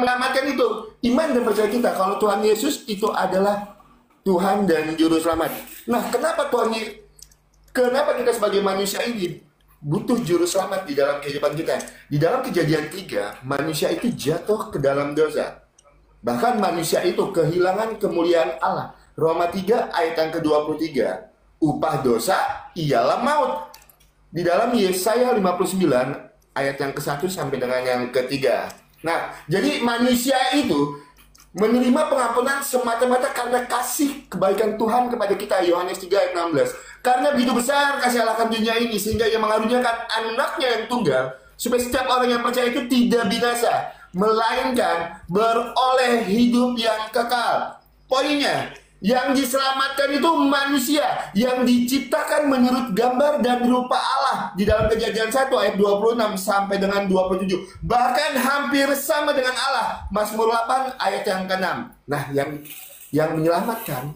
menyelamatkan itu iman dan percaya kita kalau Tuhan Yesus itu adalah Tuhan dan Juru Selamat. Nah, kenapa kita sebagai manusia ini butuh Juru Selamat di dalam kehidupan kita? Di dalam Kejadian 3, manusia itu jatuh ke dalam dosa. Bahkan manusia itu kehilangan kemuliaan Allah. Roma 3 ayat yang ke-23. Upah dosa ialah maut. Di dalam Yesaya 59 ayat yang ke-1 sampai dengan yang ke-3. Nah, jadi manusia itu menerima pengampunan semata-mata karena kasih kebaikan Tuhan kepada kita. Yohanes 3 ayat 16. Karena begitu besar kasih Allah akan dunia ini, sehingga Ia mengaruniakan anaknya yang tunggal, supaya setiap orang yang percaya itu tidak binasa, melainkan beroleh hidup yang kekal. Poinnya, yang diselamatkan itu manusia yang diciptakan menurut gambar dan rupa Allah. Di dalam Kejadian 1 ayat 26 sampai dengan 27. Bahkan hampir sama dengan Allah. Mazmur 8 ayat yang ke-6. Nah, yang menyelamatkan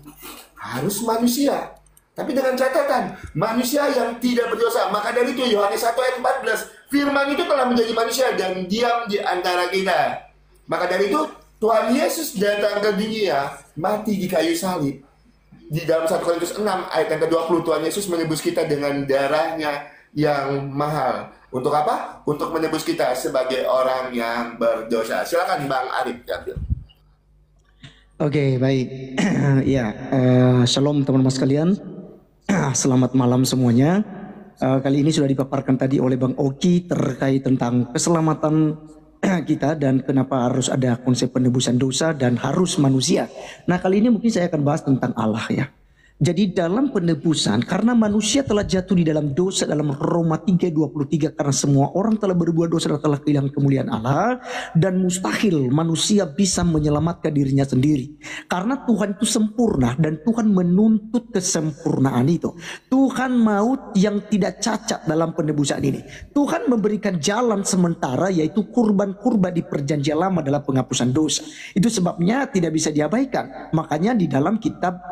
harus manusia. Tapi dengan catatan, manusia yang tidak berdosa. Maka dari itu Yohanes 1 ayat 14, firman itu telah menjadi manusia dan diam di antara kita. Maka dari itu Tuhan Yesus datang ke dunia, mati di kayu salib. Di dalam 1 Korintus 6 ayat yang ke-20, Tuhan Yesus menebus kita dengan darahnya yang mahal. Untuk apa? Untuk menebus kita sebagai orang yang berdosa. Silakan Bang Arif ambil. Oke, baik. Ya, shalom teman-teman sekalian. Selamat malam semuanya. Kali ini sudah dipaparkan tadi oleh Bang Oki terkait tentang keselamatan kita dan kenapa harus ada konsep penebusan dosa dan harus manusia. Nah, kali ini mungkin saya akan bahas tentang Allah ya. Jadi dalam penebusan, karena manusia telah jatuh di dalam dosa dalam Roma 3:23, karena semua orang telah berbuat dosa dan telah kehilangan kemuliaan Allah, dan mustahil manusia bisa menyelamatkan dirinya sendiri. Karena Tuhan itu sempurna dan Tuhan menuntut kesempurnaan itu. Tuhan mau yang tidak cacat dalam penebusan ini. Tuhan memberikan jalan sementara, yaitu kurban-kurban di perjanjian lama dalam penghapusan dosa. Itu sebabnya tidak bisa diabaikan. Makanya di dalam kitab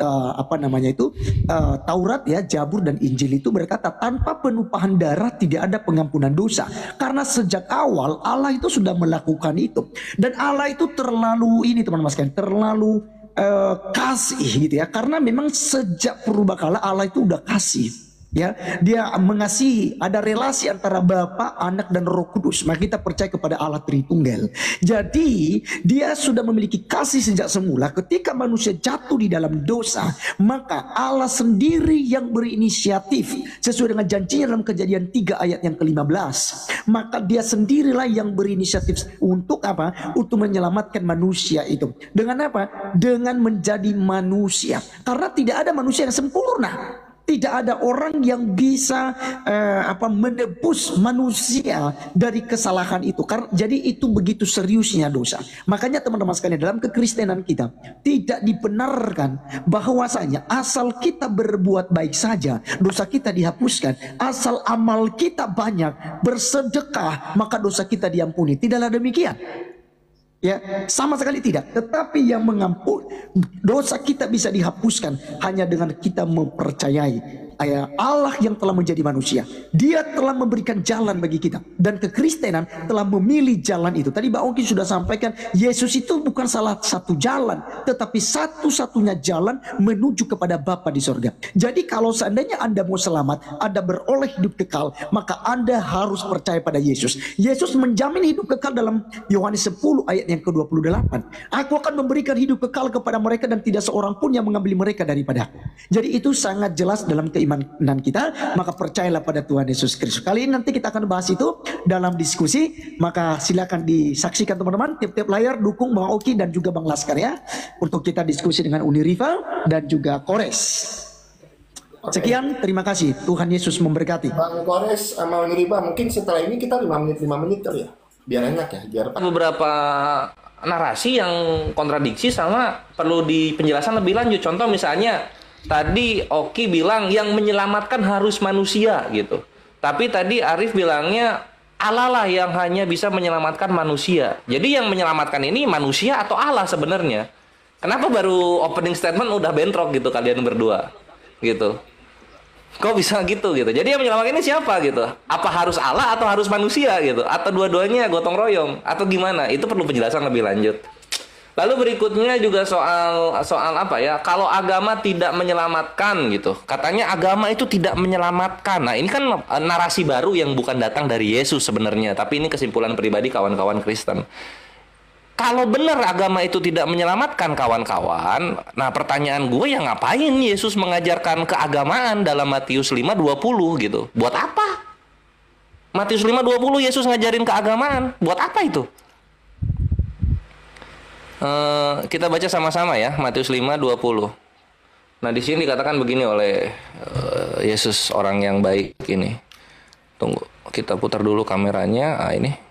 Taurat ya, Zabur dan Injil itu berkata tanpa penumpahan darah tidak ada pengampunan dosa. Karena sejak awal Allah itu sudah melakukan itu. Dan Allah itu terlalu teman-teman sekalian, terlalu kasih gitu ya. Karena memang sejak purbakala Allah itu udah kasih. Ya, dia mengasihi, ada relasi antara Bapa, Anak dan Roh Kudus. Maka kita percaya kepada Allah Tritunggal. Jadi dia sudah memiliki kasih sejak semula. Ketika manusia jatuh di dalam dosa, maka Allah sendiri yang berinisiatif sesuai dengan janjinya dalam Kejadian 3 ayat yang ke-15. Maka dia sendirilah yang berinisiatif untuk apa? Untuk menyelamatkan manusia itu. Dengan apa? Dengan menjadi manusia. Karena tidak ada manusia yang sempurna. Tidak ada orang yang bisa menebus manusia dari kesalahan itu. Karena jadi itu begitu seriusnya dosa. Makanya teman-teman sekalian, dalam kekristenan kita tidak dibenarkan bahwasanya asal kita berbuat baik saja dosa kita dihapuskan. Asal amal kita banyak, bersedekah, maka dosa kita diampuni. Tidaklah demikian. Ya, sama sekali tidak. Tetapi yang mengampuni dosa kita bisa dihapuskan hanya dengan kita mempercayai Allah yang telah menjadi manusia. Dia telah memberikan jalan bagi kita, dan kekristenan telah memilih jalan itu. Tadi Mbak Oki sudah sampaikan, Yesus itu bukan salah satu jalan, tetapi satu-satunya jalan menuju kepada Bapa di sorga. Jadi kalau seandainya Anda mau selamat, Anda beroleh hidup kekal, maka Anda harus percaya pada Yesus. Yesus menjamin hidup kekal dalam Yohanes 10 ayat yang ke-28. Aku akan memberikan hidup kekal kepada mereka dan tidak seorang pun yang mengambil mereka daripada. Jadi itu sangat jelas dalam keimanan kita. Maka percayalah pada Tuhan Yesus Kristus. Kali ini nanti kita akan bahas itu dalam diskusi. Maka silakan disaksikan teman-teman, tiap-tiap layar dukung Bang Oki dan juga Bang Laskar ya, untuk kita diskusi dengan Uniriva dan juga Kores. Sekian, terima kasih. Tuhan Yesus memberkati. Bang Kores sama Uniriva, mungkin setelah ini kita 5 menit kali ya, biar enak ya, biar beberapa narasi yang kontradiksi sama perlu di penjelasan lebih lanjut. Contoh misalnya tadi Oki bilang yang menyelamatkan harus manusia gitu. Tapi tadi Arif bilangnya Allah lah yang hanya bisa menyelamatkan manusia. Jadi yang menyelamatkan ini manusia atau Allah sebenarnya? Kenapa baru opening statement udah bentrok gitu kalian berdua? Gitu. Kok bisa gitu gitu? Jadi yang menyelamatkan ini siapa gitu? Apa harus Allah atau harus manusia gitu? Atau dua-duanya gotong royong? Atau gimana? Itu perlu penjelasan lebih lanjut. Lalu berikutnya juga soal apa ya? Kalau agama tidak menyelamatkan gitu. Katanya agama itu tidak menyelamatkan. Nah, ini kan narasi baru yang bukan datang dari Yesus sebenarnya, tapi ini kesimpulan pribadi kawan-kawan Kristen. Kalau benar agama itu tidak menyelamatkan kawan-kawan, nah pertanyaan gue, ya ngapain Yesus mengajarkan keagamaan dalam Matius 5:20 gitu? Buat apa? Matius 5:20 Yesus ngajarin keagamaan. Buat apa itu? Kita baca sama-sama ya, Matius 5:20. Nah, di sini dikatakan begini oleh Yesus, orang yang baik ini. Tunggu, kita putar dulu kameranya. Ini.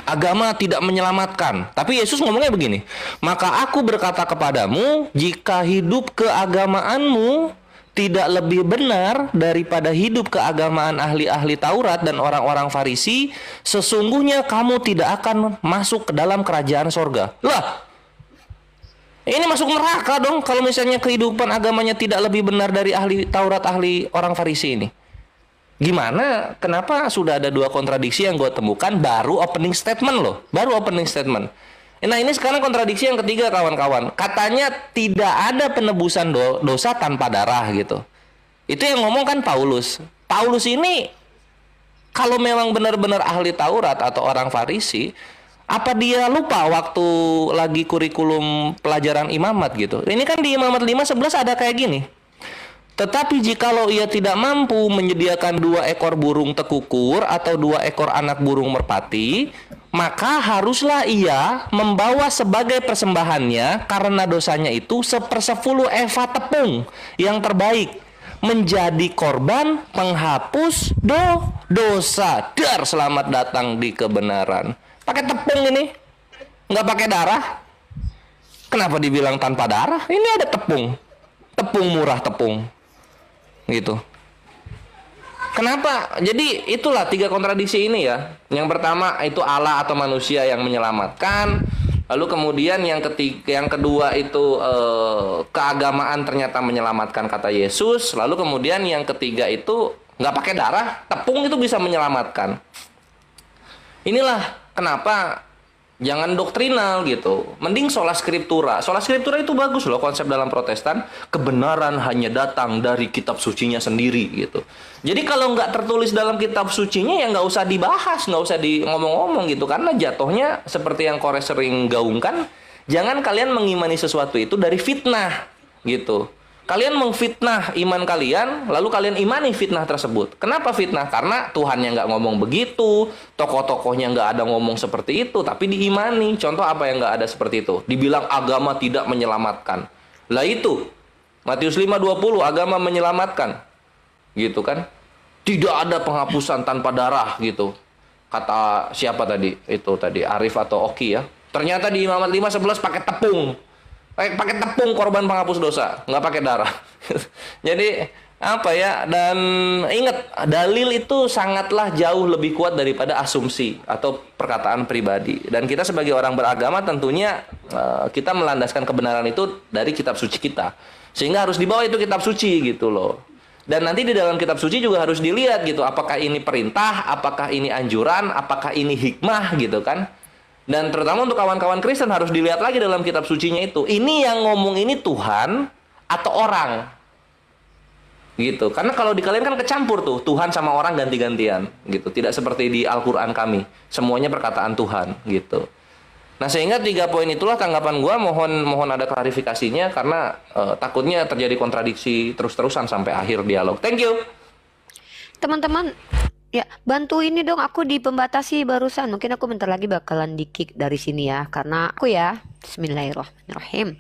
Agama tidak menyelamatkan. Tapi Yesus ngomongnya begini. Maka aku berkata kepadamu, jika hidup keagamaanmu tidak lebih benar daripada hidup keagamaan ahli-ahli Taurat dan orang-orang Farisi, sesungguhnya kamu tidak akan masuk ke dalam kerajaan sorga. Lah, ini masuk neraka dong kalau misalnya kehidupan agamanya tidak lebih benar dari ahli Taurat, ahli orang Farisi ini. Gimana? Kenapa sudah ada dua kontradiksi yang gue temukan baru opening statement loh. Baru opening statement. Nah, ini sekarang kontradiksi yang ketiga kawan-kawan. Katanya tidak ada penebusan dosa tanpa darah gitu. Itu yang ngomong kan Paulus. Paulus ini kalau memang benar-benar ahli Taurat atau orang Farisi, apa dia lupa waktu lagi kurikulum pelajaran imamat gitu. Ini kan di Imamat 5:11 ada kayak gini. Tetapi jikalau ia tidak mampu menyediakan 2 ekor burung tekukur atau 2 ekor anak burung merpati, maka haruslah ia membawa sebagai persembahannya karena dosanya itu 1/10 eva tepung yang terbaik, menjadi korban penghapus dosa. Dar, selamat datang di kebenaran. Pakai tepung ini, nggak pakai darah. Kenapa dibilang tanpa darah? Ini ada tepung murah tepung. Gitu. Kenapa? Jadi itulah 3 kontradiksi ini ya. Yang pertama itu Allah atau manusia yang menyelamatkan. Lalu kemudian yang kedua itu keagamaan ternyata menyelamatkan kata Yesus. Lalu kemudian yang ketiga itu nggak pakai darah, tepung itu bisa menyelamatkan. Inilah kenapa jangan doktrinal gitu. Mending sola scriptura. Sola scriptura itu bagus loh konsep dalam Protestan. Kebenaran hanya datang dari kitab sucinya sendiri gitu. Jadi kalau nggak tertulis dalam kitab sucinya ya nggak usah dibahas, nggak usah ngomong-ngomong gitu. Karena jatuhnya seperti yang Kores sering gaungkan, jangan kalian mengimani sesuatu itu dari fitnah gitu. Kalian mengfitnah iman kalian, lalu kalian imani fitnah tersebut. Kenapa fitnah? Karena Tuhannya nggak ngomong begitu, tokoh-tokohnya nggak ada ngomong seperti itu, tapi diimani. Contoh apa yang nggak ada seperti itu? Dibilang agama tidak menyelamatkan. Lah itu, Matius 5:20, agama menyelamatkan. Gitu kan? Tidak ada penghapusan tanpa darah gitu. Kata siapa tadi? Itu tadi, Arif atau Oki ya. Ternyata di Imamat 5:11 pakai tepung. Pakai tepung korban penghapus dosa, nggak pakai darah. Jadi apa ya? Dan ingat, dalil itu sangatlah jauh lebih kuat daripada asumsi atau perkataan pribadi. Dan kita sebagai orang beragama tentunya kita melandaskan kebenaran itu dari kitab suci kita. Sehingga harus dibawa itu kitab suci gitu loh. Dan nanti di dalam kitab suci juga harus dilihat gitu, apakah ini perintah, apakah ini anjuran, apakah ini hikmah gitu kan. Dan terutama untuk kawan-kawan Kristen harus dilihat lagi dalam kitab sucinya itu. Ini yang ngomong ini Tuhan atau orang? Gitu. Karena kalau di kalian kan kecampur tuh, Tuhan sama orang ganti-gantian gitu. Tidak seperti di Al-Qur'an kami. Semuanya perkataan Tuhan gitu. Nah, sehingga 3 poin itulah tanggapan gua, mohon ada klarifikasinya karena takutnya terjadi kontradiksi terus-terusan sampai akhir dialog. Thank you. Teman-teman, ya, bantu ini dong, aku dipembatasi barusan. Mungkin aku bentar lagi bakalan di-kick dari sini ya. Karena aku ya, bismillahirrahmanirrahim.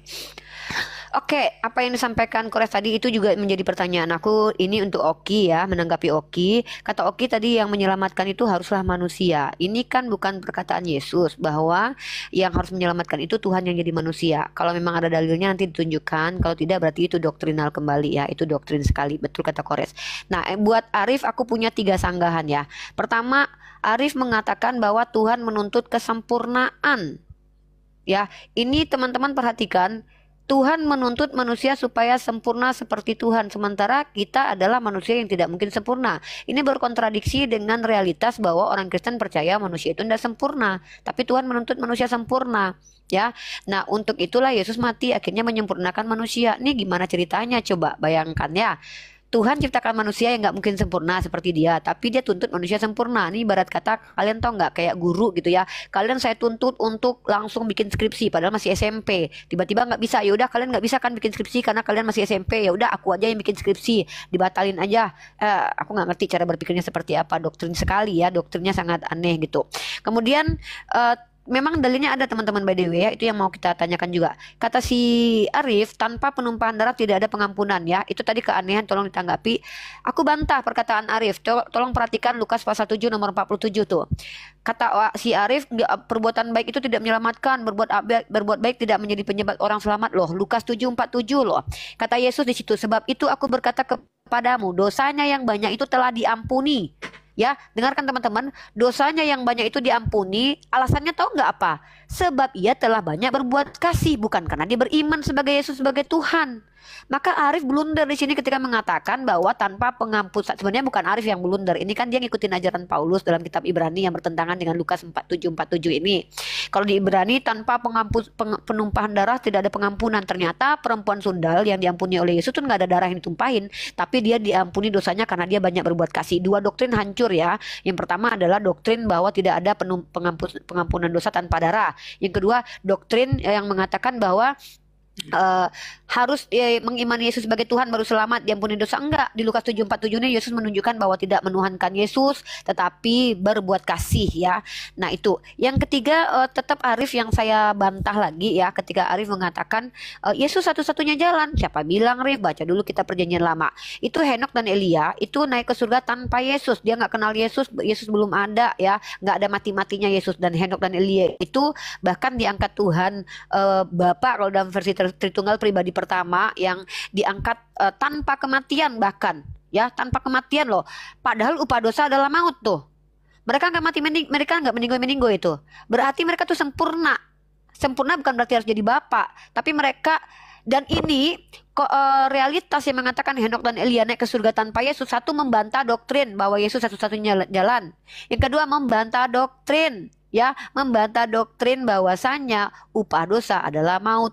Oke, apa yang disampaikan Kores tadi itu juga menjadi pertanyaan aku. Ini untuk Oki ya, menanggapi Oki. Kata Oki tadi yang menyelamatkan itu haruslah manusia. Ini kan bukan perkataan Yesus bahwa yang harus menyelamatkan itu Tuhan yang jadi manusia. Kalau memang ada dalilnya nanti ditunjukkan. Kalau tidak berarti itu doktrinal kembali ya. Itu doktrin sekali, betul kata Kores. Nah, buat Arif aku punya 3 sanggahan ya. Pertama, Arif mengatakan bahwa Tuhan menuntut kesempurnaan. Ya, ini teman-teman perhatikan. Tuhan menuntut manusia supaya sempurna seperti Tuhan, sementara kita adalah manusia yang tidak mungkin sempurna. Ini berkontradiksi dengan realitas bahwa orang Kristen percaya manusia itu tidak sempurna, tapi Tuhan menuntut manusia sempurna. Ya, nah untuk itulah Yesus mati akhirnya menyempurnakan manusia. Ini gimana ceritanya? Coba bayangkan ya. Tuhan ciptakan manusia yang nggak mungkin sempurna seperti dia, tapi dia tuntut manusia sempurna. Ini ibarat kata kalian tau nggak kayak guru gitu ya. Kalian saya tuntut untuk langsung bikin skripsi, padahal masih SMP. Tiba-tiba nggak bisa, ya udah kalian nggak bisa kan bikin skripsi karena kalian masih SMP. Ya udah aku aja yang bikin skripsi, dibatalin aja. Aku nggak ngerti cara berpikirnya seperti apa, doktrin sekali ya, doktrinnya sangat aneh gitu. Kemudian memang dalilnya ada teman-teman by the way ya, itu yang mau kita tanyakan juga. Kata si Arif, tanpa penumpahan darah tidak ada pengampunan ya. Itu tadi keanehan, tolong ditanggapi. Aku bantah perkataan Arif. Tolong perhatikan Lukas pasal 7 nomor 47 tuh. Kata si Arif, perbuatan baik itu tidak menyelamatkan, berbuat baik tidak menjadi penyebab orang selamat loh. Lukas 7:47 loh. Kata Yesus di situ, sebab itu aku berkata kepadamu, dosanya yang banyak itu telah diampuni. Ya, dengarkan teman-teman, dosanya yang banyak itu diampuni. Alasannya tahu nggak apa? Sebab ia telah banyak berbuat kasih, bukan karena dia beriman sebagai Yesus sebagai Tuhan. Maka Arif blunder di sini ketika mengatakan bahwa tanpa pengampun. Sebenarnya bukan Arif yang blunder. Ini kan dia ngikutin ajaran Paulus dalam kitab Ibrani yang bertentangan dengan Lukas 47:47 ini. Kalau di Ibrani tanpa penumpahan darah tidak ada pengampunan. Ternyata perempuan sundal yang diampuni oleh Yesus itu nggak ada darah yang ditumpahin, tapi dia diampuni dosanya karena dia banyak berbuat kasih. Dua doktrin hancur ya. Yang pertama adalah doktrin bahwa tidak ada pengampunan dosa tanpa darah. Yang kedua doktrin yang mengatakan bahwa harus mengimani Yesus sebagai Tuhan baru selamat, diampuni dosa. Enggak, di Lukas 7:47 ini Yesus menunjukkan bahwa tidak menuhankan Yesus tetapi berbuat kasih ya. Nah itu. Yang ketiga tetap Arif yang saya bantah lagi ya, ketika Arif mengatakan Yesus satu-satunya jalan. Siapa bilang, Arif? Baca dulu kitab Perjanjian Lama. Itu Henok dan Elia itu naik ke surga tanpa Yesus. Dia nggak kenal Yesus, Yesus belum ada ya, nggak ada mati-matinya Yesus. Dan Henok dan Elia itu bahkan diangkat Tuhan Bapa kalau dalam versi Tritunggal pribadi pertama yang diangkat tanpa kematian, bahkan ya tanpa kematian loh. Padahal upah dosa adalah maut tuh. Mereka nggak mereka nggak meninggoy itu. Berarti mereka tuh sempurna. Sempurna bukan berarti harus jadi bapak, tapi mereka. Dan ini realitas yang mengatakan Henok dan Elia naik ke surga tanpa Yesus. Satu, membantah doktrin bahwa Yesus satu-satunya jalan. Yang kedua, membantah doktrin bahwasanya upah dosa adalah maut.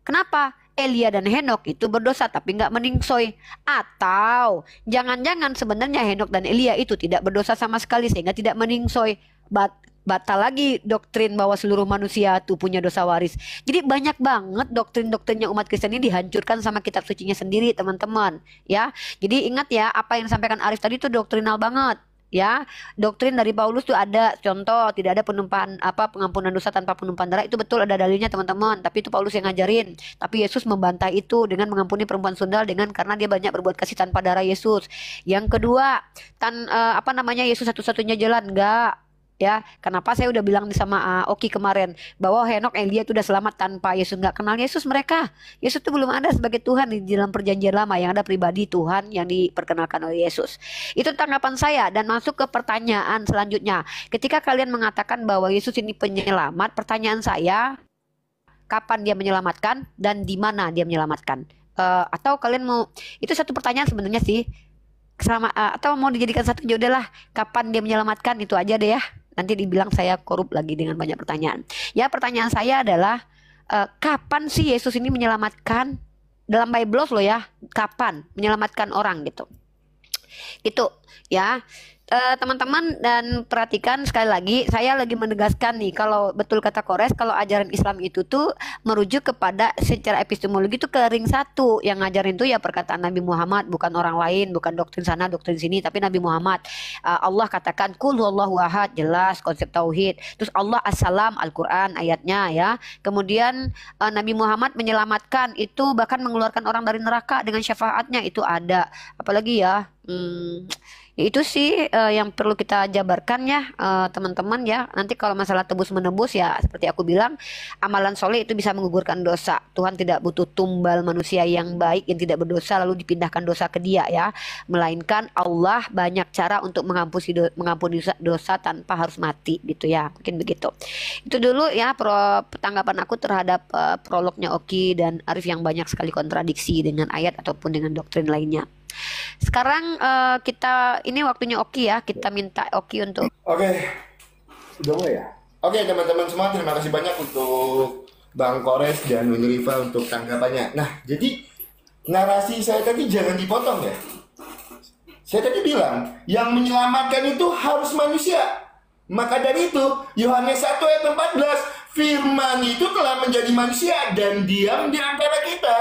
Kenapa? Elia dan Henok itu berdosa tapi nggak meningsoy. Atau jangan-jangan sebenarnya Henok dan Elia itu tidak berdosa sama sekali sehingga tidak meningsoy. Batal lagi doktrin bahwa seluruh manusia itu punya dosa waris. Jadi banyak banget doktrin-doktrinnya umat Kristen ini dihancurkan sama kitab sucinya sendiri, teman-teman. Ya, jadi ingat ya, apa yang disampaikan Arif tadi itu doktrinal banget. Ya, doktrin dari Paulus tuh ada contoh tidak ada pengampunan dosa tanpa penumpahan darah, itu betul ada dalilnya teman-teman, tapi itu Paulus yang ngajarin. Tapi Yesus membantah itu dengan mengampuni perempuan sundal dengan karena dia banyak berbuat kasih tanpa darah Yesus. Yang kedua, Yesus satu-satunya jalan, enggak. Ya, kenapa saya udah bilang sama Oki kemarin bahwa Henok Elia itu udah selamat tanpa Yesus, nggak kenal Yesus mereka. Yesus itu belum ada sebagai Tuhan di dalam Perjanjian Lama, yang ada pribadi Tuhan yang diperkenalkan oleh Yesus. Itu tanggapan saya dan masuk ke pertanyaan selanjutnya. Ketika kalian mengatakan bahwa Yesus ini penyelamat, pertanyaan saya, kapan dia menyelamatkan dan di mana dia menyelamatkan? Atau kalian mau, itu satu pertanyaan sebenarnya sih. Atau mau dijadikan satu, ya udahlah, kapan dia menyelamatkan, itu aja deh ya. Nanti dibilang saya korup lagi dengan banyak pertanyaan. Ya, pertanyaan saya adalah kapan sih Yesus ini menyelamatkan? Dalam Bible loh ya, kapan menyelamatkan orang gitu. Itu ya. Teman-teman, dan perhatikan sekali lagi, saya lagi menegaskan nih, kalau betul kata Kores, kalau ajaran Islam itu tuh merujuk kepada secara epistemologi itu ke ring satu. Yang ngajarin tuh ya perkataan Nabi Muhammad, bukan orang lain, bukan doktrin sana doktrin sini, tapi Nabi Muhammad. Allah katakan qul huwallahu ahad, jelas konsep tauhid. Terus Allah as-salam, Al-Quran ayatnya ya. Kemudian Nabi Muhammad menyelamatkan, itu bahkan mengeluarkan orang dari neraka dengan syafaatnya, itu ada. Apalagi ya, Itu sih yang perlu kita jabarkan ya teman-teman ya. Nanti kalau masalah tebus menebus ya seperti aku bilang, amalan soleh itu bisa menggugurkan dosa. Tuhan tidak butuh tumbal manusia yang baik yang tidak berdosa lalu dipindahkan dosa ke dia ya. Melainkan Allah banyak cara untuk mengampuni dosa tanpa harus mati gitu ya. Mungkin begitu. Itu dulu ya tanggapan aku terhadap prolognya Oki dan Arif yang banyak sekali kontradiksi dengan ayat ataupun dengan doktrin lainnya. Sekarang ini waktunya Oki ya. Kita minta Oki untuk Oke, udah mulai ya? Oke teman-teman semua, terima kasih banyak untuk Bang Kores dan Winriva untuk tanggapannya. Nah, jadi narasi saya tadi jangan dipotong ya. Saya tadi bilang, yang menyelamatkan itu harus manusia. Maka dari itu, Yohanes 1 ayat 14, firman itu telah menjadi manusia dan diam di antara kita.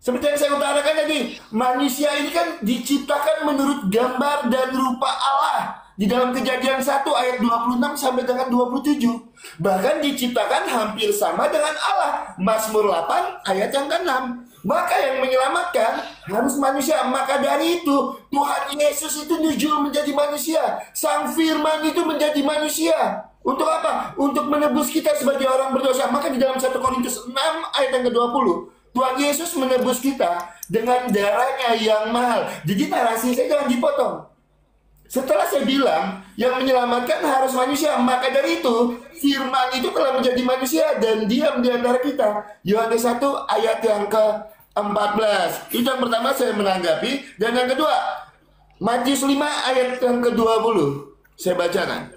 Seperti yang saya utarakan tadi, manusia ini kan diciptakan menurut gambar dan rupa Allah. Di dalam Kejadian 1 ayat 26 sampai dengan 27. Bahkan diciptakan hampir sama dengan Allah. Mazmur 8 ayat yang ke-6. Maka yang menyelamatkan harus manusia. Maka dari itu, Tuhan Yesus itu nuzul menjadi manusia. Sang firman itu menjadi manusia. Untuk apa? Untuk menebus kita sebagai orang berdosa. Maka di dalam 1 Korintus 6 ayat yang ke-20, Tuhan Yesus menebus kita dengan darahnya yang mahal. Jadi narasi saya jangan dipotong. Setelah saya bilang yang menyelamatkan harus manusia, maka dari itu firman itu telah menjadi manusia dan diam di antara kita. Yohanes 1 ayat yang ke-14. Itu yang pertama saya menanggapi. Dan yang kedua, Matius 5 ayat yang ke-20. Saya bacakan.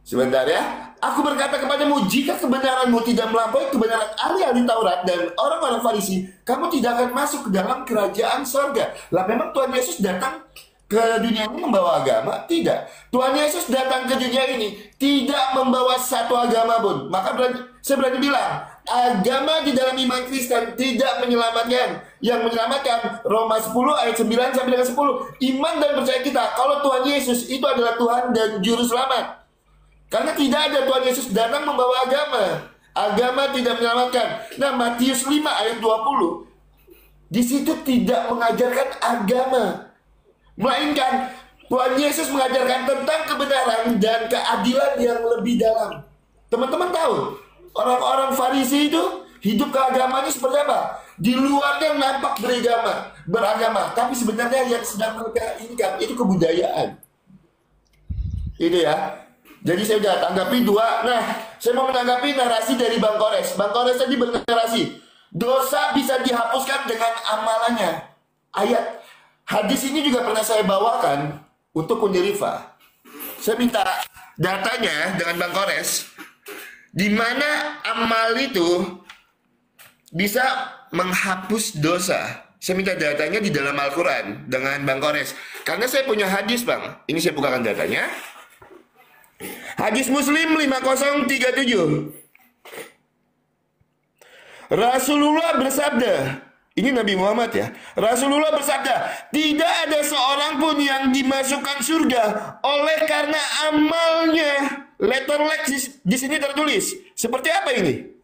Sebentar ya. Aku berkata kepadamu, jika kebenaranmu tidak melampaui kebenaran ahli-ahli Taurat dan orang-orang Farisi, kamu tidak akan masuk ke dalam kerajaan sorga. Lah memang Tuhan Yesus datang ke dunia ini membawa agama? Tidak. Tuhan Yesus datang ke dunia ini tidak membawa satu agama pun. Maka saya berani bilang, agama di dalam iman Kristen tidak menyelamatkan. Yang menyelamatkan Roma 10 ayat 9 sampai dengan 10. Iman dan percaya kita kalau Tuhan Yesus itu adalah Tuhan dan Juru Selamat. Karena tidak ada Tuhan Yesus datang membawa agama. Agama tidak menyelamatkan. Nah, Matius 5 ayat 20. Di situ tidak mengajarkan agama. Melainkan Tuhan Yesus mengajarkan tentang kebenaran dan keadilan yang lebih dalam. Teman-teman tahu, orang-orang Farisi itu hidup keagamaannya seperti apa? Di luarnya nampak beragama, tapi sebenarnya yang sedang mereka inginkan itu kebudayaan. Itu ya. Jadi saya sudah tanggapi dua. Nah, saya mau menanggapi narasi dari Bang Kores. Bang Kores tadi bernarasi, dosa bisa dihapuskan dengan amalannya. Ayat hadis ini juga pernah saya bawakan untuk Winriva. Saya minta datanya dengan Bang Kores, di mana amal itu bisa menghapus dosa. Saya minta datanya di dalam Al-Quran dengan Bang Kores. Karena saya punya hadis, Bang. Ini saya bukakan datanya. Hadis Muslim 5037. Rasulullah bersabda, ini Nabi Muhammad ya. Rasulullah bersabda, tidak ada seorang pun yang dimasukkan surga oleh karena amalnya. Letter Lex di sini tertulis. Seperti apa ini?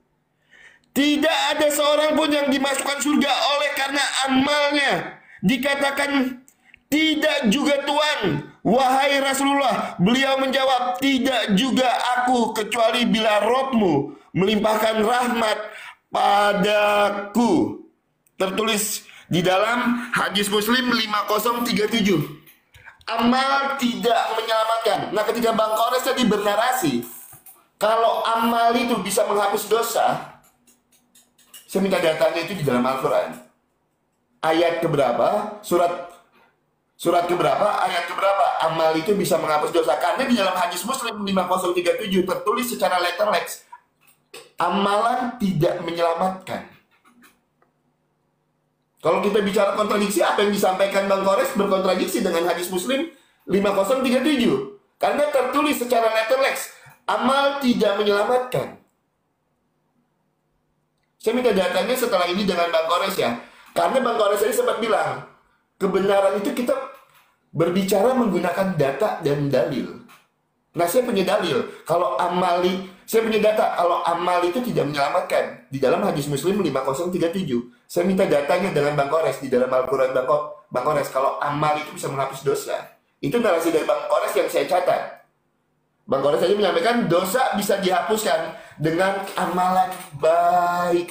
Tidak ada seorang pun yang dimasukkan surga oleh karena amalnya. Dikatakan tidak juga Tuan. Wahai Rasulullah, beliau menjawab, tidak juga aku kecuali bila Rabb-Mu melimpahkan rahmat padaku. Tertulis di dalam hadis Muslim 5037. Amal tidak menyelamatkan. Nah, ketika Bang Kores tadi bernarasi, kalau amal itu bisa menghapus dosa, saya minta datanya itu di dalam Al-Quran. Ayat keberapa? Surat keberapa, ayat keberapa, amal itu bisa menghapus dosa. Karena di dalam hadis Muslim 5037 tertulis secara letter lex, amalan tidak menyelamatkan. Kalau kita bicara kontradiksi, apa yang disampaikan Bang Kores berkontradiksi dengan hadis Muslim 5037. Karena tertulis secara letter lex, amal tidak menyelamatkan. Saya minta datanya setelah ini dengan Bang Kores ya. Karena Bang Kores tadi sempat bilang, kebenaran itu kita berbicara menggunakan data dan dalil. Nah, saya punya dalil. Saya punya data. Kalau amal itu tidak menyelamatkan. Di dalam hadis Muslim 5037. Saya minta datanya dengan Bang Kores. Di dalam Al-Quran Bang Kores, kalau amal itu bisa menghapus dosa. Itu narasi dari Bang Kores yang saya catat. Bang Kores tadi menyampaikan dosa bisa dihapuskan dengan amalan baik.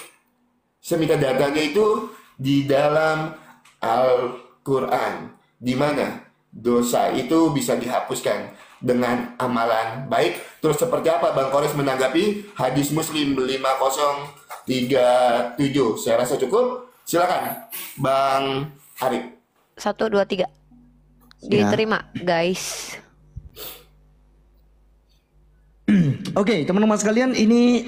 Saya minta datanya itu di dalam Al-Quran, di mana dosa itu bisa dihapuskan dengan amalan baik. Terus seperti apa Bang Kores menanggapi hadis Muslim 5037? Saya rasa cukup. Silakan Bang Arif. 1, 2, 3. Diterima, guys. Oke, teman-teman sekalian, ini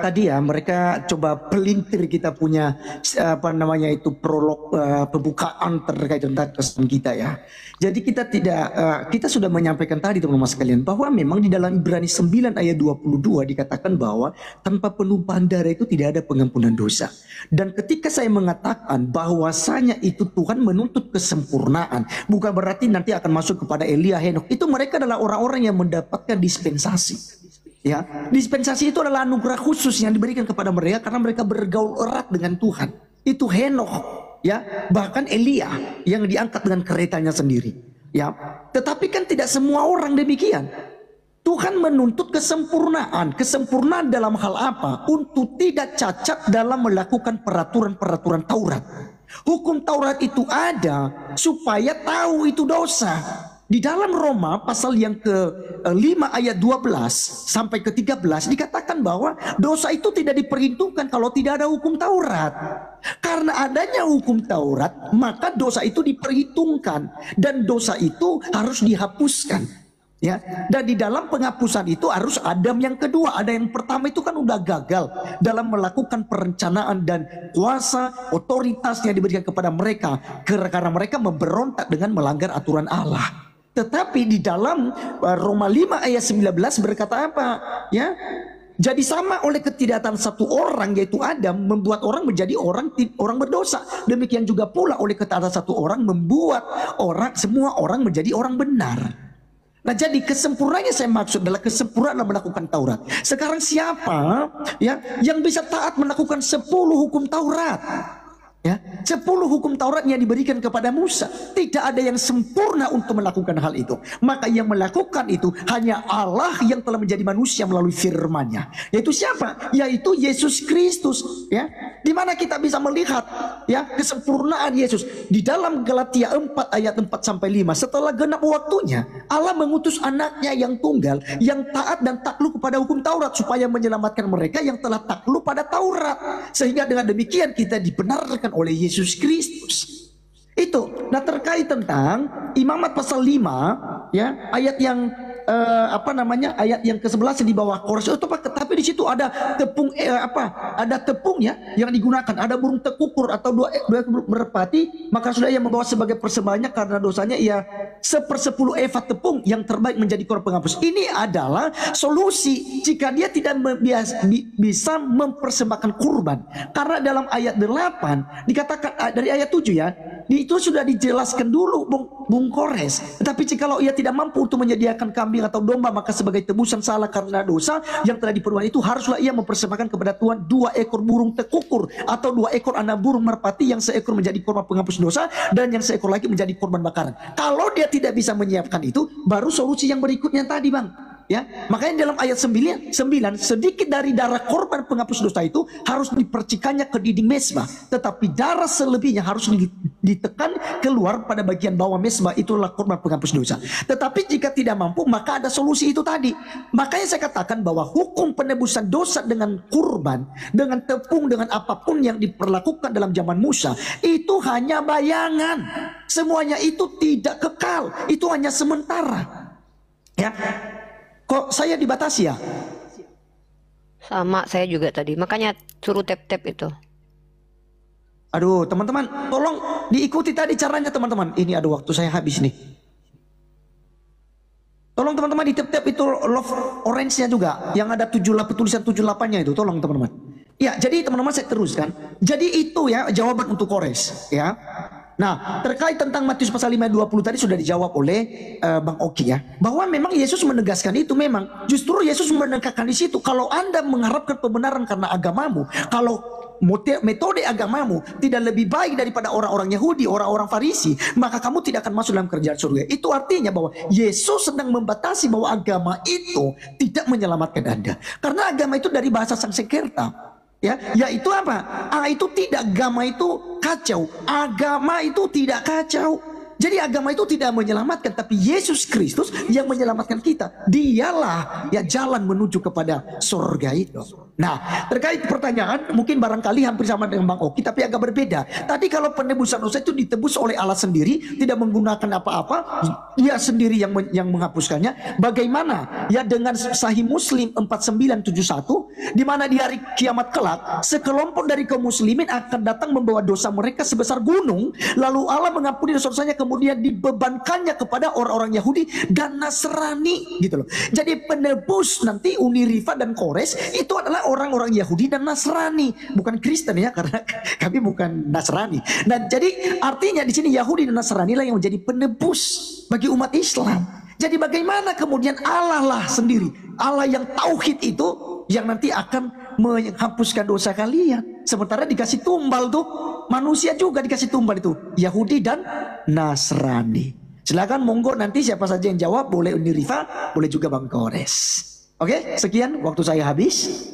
tadi ya mereka coba pelintir kita punya apa namanya itu prolog pembukaan terkait tentang kesan kita ya. Jadi kita sudah menyampaikan tadi teman-teman sekalian bahwa memang di dalam Ibrani 9 ayat 22 dikatakan bahwa tanpa penumpahan darah itu tidak ada pengampunan dosa. Dan ketika saya mengatakan bahwasanya itu Tuhan menuntut kesempurnaan, bukan berarti nanti akan masuk kepada Elia, Henokh. Itu mereka adalah orang-orang yang mendapatkan dispensasi. Ya, dispensasi itu adalah anugerah khusus yang diberikan kepada mereka karena mereka bergaul erat dengan Tuhan. Itu Henokh, ya, bahkan Elia yang diangkat dengan keretanya sendiri. Ya, tetapi kan tidak semua orang demikian. Tuhan menuntut kesempurnaan. Kesempurnaan dalam hal apa? Untuk tidak cacat dalam melakukan peraturan-peraturan Taurat. Hukum Taurat itu ada supaya tahu itu dosa. Di dalam Roma pasal yang ke-5 ayat 12 sampai ke-13 dikatakan bahwa dosa itu tidak diperhitungkan kalau tidak ada hukum Taurat. Karena adanya hukum Taurat, maka dosa itu diperhitungkan dan dosa itu harus dihapuskan. Ya, dan di dalam penghapusan itu harus Adam yang kedua. Ada yang pertama itu kan udah gagal dalam melakukan perencanaan dan kuasa otoritas yang diberikan kepada mereka karena mereka memberontak dengan melanggar aturan Allah. Tetapi di dalam Roma 5 ayat 19 berkata apa? Ya, jadi sama oleh ketidaktaatan satu orang yaitu Adam membuat orang menjadi orang berdosa. Demikian juga pula oleh ketidaktaatan satu orang membuat semua orang menjadi orang benar. Nah, jadi kesempurnaannya saya maksud adalah kesempurnaan melakukan Taurat. Sekarang siapa ya yang bisa taat melakukan 10 hukum Taurat? Ya, 10 hukum Taurat yang diberikan kepada Musa. Tidak ada yang sempurna untuk melakukan hal itu. Maka yang melakukan itu hanya Allah yang telah menjadi manusia melalui firman-Nya. Yaitu siapa? Yaitu Yesus Kristus. Ya, di mana kita bisa melihat ya kesempurnaan Yesus di dalam Galatia 4 ayat 4 sampai 5. Setelah genap waktunya, Allah mengutus anaknya yang tunggal, yang taat dan takluk kepada hukum Taurat supaya menyelamatkan mereka yang telah takluk pada Taurat. Sehingga dengan demikian kita dibenarkan oleh Yesus Kristus. Itu. Nah, terkait tentang Imamat pasal 5 ya, ayat yang ayat yang ke-11 di bawah Kores itu, tapi di situ ada tepung ada tepung ya yang digunakan, ada burung tekukur atau dua merpati, maka sudah ia membawa sebagai persembahannya karena dosanya ia 1/10 eva tepung yang terbaik menjadi korban penghapus. Ini adalah solusi jika dia tidak bisa mempersembahkan kurban. Karena dalam ayat 8 dikatakan dari ayat 7 ya, itu sudah dijelaskan dulu Bung Kores. Tetapi jikalau ia tidak mampu untuk menyediakan kambing atau domba, maka sebagai tebusan salah karena dosa yang telah diperbuat itu haruslah ia mempersembahkan kepada Tuhan 2 ekor burung tekukur atau 2 ekor anak burung merpati, yang seekor menjadi korban penghapus dosa dan yang seekor lagi menjadi korban bakaran. Kalau dia tidak bisa menyiapkan itu, baru solusi yang berikutnya tadi Bang. Ya, makanya dalam ayat 9 sedikit dari darah korban penghapus dosa itu harus dipercikannya ke dinding mezbah, tetapi darah selebihnya harus ditekan keluar pada bagian bawah mezbah, itulah korban penghapus dosa. Tetapi jika tidak mampu, maka ada solusi itu tadi. Makanya saya katakan bahwa hukum penebusan dosa dengan kurban, dengan tepung, dengan apapun yang diperlakukan dalam zaman Musa itu hanya bayangan. Semuanya itu tidak kekal, itu hanya sementara. Ya. Kok saya dibatasi ya? Sama saya juga tadi. Makanya suruh tap-tap itu. Aduh, teman-teman, tolong diikuti tadi caranya teman-teman. Ini ada waktu saya habis nih. Tolong teman-teman di tap-tap itu love orange-nya juga, yang ada tulisan 78-nya itu. Tolong teman-teman. Ya, jadi teman-teman saya teruskan. Jadi itu ya jawaban untuk Kores, ya. Nah, terkait tentang Matius pasal 5 ayat 20 tadi sudah dijawab oleh Bang Oki ya, bahwa memang Yesus menegaskan itu. Memang justru Yesus menekankan di situ, kalau Anda mengharapkan pembenaran karena agamamu, kalau metode agamamu tidak lebih baik daripada orang-orang Yahudi, orang-orang Farisi, maka kamu tidak akan masuk dalam kerajaan surga. Itu artinya bahwa Yesus sedang membatasi bahwa agama itu tidak menyelamatkan Anda. Karena agama itu dari bahasa Sanskerta, ya, yaitu apa? Itu tidak, agama itu kacau. Agama itu tidak kacau. Jadi agama itu tidak menyelamatkan, tapi Yesus Kristus yang menyelamatkan kita. Dialah ya jalan menuju kepada surga itu. Nah, terkait pertanyaan mungkin barangkali hampir sama dengan Bang Oki, tapi agak berbeda. Tadi kalau penebusan dosa itu ditebus oleh Allah sendiri, tidak menggunakan apa-apa, Ia sendiri yang menghapuskannya. Bagaimana ya dengan Sahih Muslim 4971, di mana di hari kiamat kelak sekelompok dari kaum muslimin akan datang membawa dosa mereka sebesar gunung, lalu Allah mengampuni dosa-dosanya, kemudian dibebankannya kepada orang-orang Yahudi dan Nasrani gitu loh. Jadi penebus nanti Uni Rifa dan Kores itu adalah orang-orang Yahudi dan Nasrani, bukan Kristen ya, karena kami bukan Nasrani. Nah, jadi artinya di sini Yahudi dan Nasrani lah yang menjadi penebus bagi umat Islam. Jadi bagaimana kemudian Allah lah sendiri, Allah yang tauhid itu yang nanti akan menghapuskan dosa kalian. Sementara dikasih tumbal tuh, manusia juga dikasih tumbal itu, Yahudi dan Nasrani. Silakan monggo nanti siapa saja yang jawab, boleh Uni Rifa, boleh juga Bang Kores. Oke, sekian waktu saya habis.